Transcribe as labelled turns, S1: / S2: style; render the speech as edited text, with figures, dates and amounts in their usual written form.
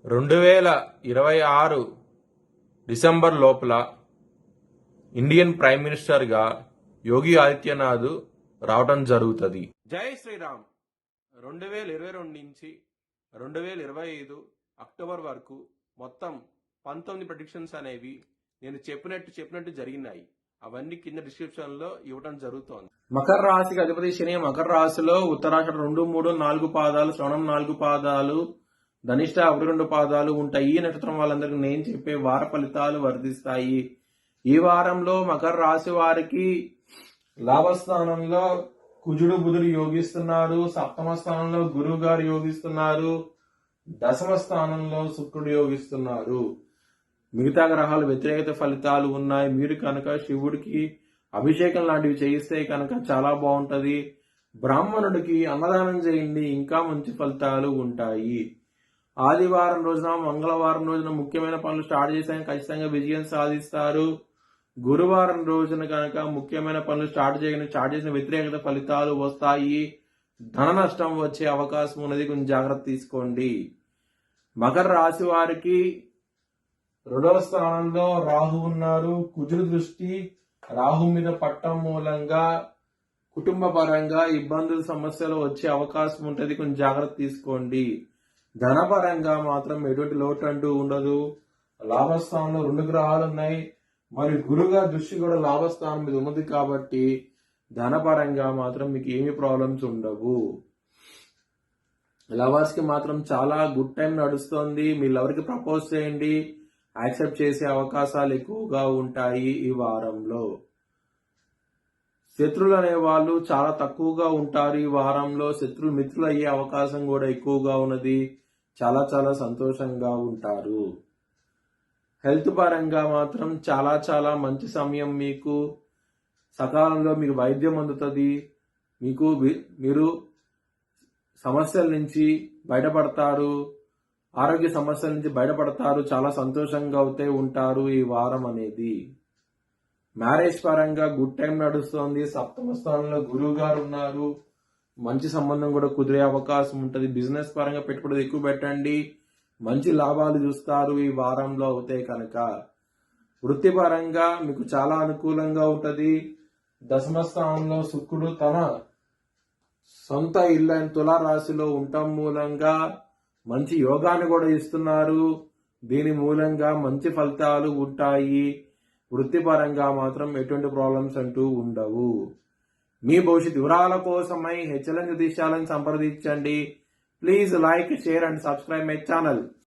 S1: 2026 December లోపల Indian prime మినిస్టర్గా యోగి ఆదిత్యనాథ్ రావటం జరుగుతుంది. జై శ్రీరామ్. 2022 నుంచి 2025 అక్టోబర్ వరకు మొత్తం 19 ప్రెడిక్షన్స్ అనేవి నేను చెప్పినట్టు జరిగినాయి. అవన్నీ కింద డిస్క్రిప్షన్ లో ఇవ్వడం జరుగుతోంది. మకర రాశికి అధిపతి శని మకర రాశిలో ఉత్తరాషాఢ 2, 3, 4 పాదాలు, శ్రవణం 4 పాదాలు, ధనిష్ట 1, 2 పాదాలు ఉంటాయి. ఈ నక్షత్రం వాళ్ళందరికీ నేను చెప్పే వార ఫలితాలు వర్తిస్తాయి. ఈ వారంలో మకర రాశి వారికి లాభస్థానంలో కుజుడు బుధుడు యోగిస్తున్నారు, సప్తమ స్థానంలో గురువు గారు యోగిస్తున్నారు, దశమ స్థానంలో శుక్రుడు యోగిస్తున్నారు. మిగతా గ్రహాలు వ్యతిరేకత ఫలితాలు ఉన్నాయి. మీరు కనుక శివుడికి అభిషేకం లాంటివి చేయిస్తే కనుక చాలా బాగుంటది. బ్రాహ్మణుడికి అన్నదానం చేయండి, ఇంకా మంచి ఫలితాలు ఉంటాయి. ఆదివారం రోజున, మంగళవారం రోజున ముఖ్యమైన పనులు స్టార్ట్ చేశాక ఖచ్చితంగా విజయం సాధిస్తారు. గురువారం రోజున కనుక ముఖ్యమైన పనులు స్టార్ట్ చేసిన వ్యతిరేకత ఫలితాలు వస్తాయి. ధన నష్టం వచ్చే అవకాశం ఉన్నది, కొంచెం జాగ్రత్త తీసుకోండి. మకర రాశి వారికి 2వ స్థానంలో రాహు ఉన్నారు. కుజుడు దృష్టి రాహు మీద పట్టం మూలంగా కుటుంబ పరంగా ఇబ్బందులు, సమస్యలు వచ్చే అవకాశం ఉంటుంది, కొంచెం జాగ్రత్త తీసుకోండి. ధనపరంగా మాత్రం ఎటువంటి లోటు అంటూ ఉండదు. లాభస్థానంలో 2 గ్రహాలు ఉన్నాయి, మరి గురుగా దృష్టి కూడా లాభస్థానం మీద ఉన్నది కాబట్టి ధనపరంగా మాత్రం మీకు ఏమి ప్రాబ్లమ్స్ ఉండవు. లవర్స్ కి మాత్రం చాలా గుడ్ టైం నడుస్తోంది. మీ లవర్ కి ప్రపోజ్ చేయండి, యాక్సెప్ట్ చేసే అవకాశాలు ఎక్కువగా ఉంటాయి. ఈ వారంలో శత్రువులు అనే వాళ్ళు చాలా తక్కువగా ఉంటారు. ఈ వారంలో శత్రువులు మిత్రులు అయ్యే అవకాశం కూడా ఎక్కువగా ఉన్నది. చాలా చాలా సంతోషంగా ఉంటారు. హెల్త్ పరంగా మాత్రం చాలా మంచి సమయం. మీకు సకాలంలో మీకు వైద్యం అందుతుంది. మీరు సమస్యల నుంచి బయటపడతారు, ఆరోగ్య సమస్యల నుంచి బయటపడతారు. చాలా సంతోషంగా అయితే ఉంటారు ఈ వారం అనేది. మ్యారేజ్ పరంగా గుడ్ టైం నడుస్తోంది. సప్తమ స్థానంలో గురువు గారు ఉన్నారు, మంచి సంబంధం కూడా కుదిరే అవకాశం ఉంటుంది. బిజినెస్ పరంగా పెట్టుబడులు ఎక్కువ పెట్టండి, మంచి లాభాలు చూస్తారు ఈ వారంలో అవుతే కనుక. వృత్తిపరంగా మీకు చాలా అనుకూలంగా ఉంటుంది. దశమ స్థానంలో శుక్రుడు తన సొంత ఇల్లు అయిన తులారాశిలో ఉండటం మూలంగా మంచి యోగాన్ని కూడా ఇస్తున్నారు. దీని మూలంగా మంచి ఫలితాలు ఉంటాయి. వృత్తిపరంగా మాత్రం ఎటువంటి ప్రాబ్లమ్స్ అంటూ ఉండవు. మీ భవిష్యత్ వివరాల కోసమై హెచ్ఎల్ఎన్ జ్యోతిష్యాలను సంప్రదించండి. Please like, share and subscribe my channel.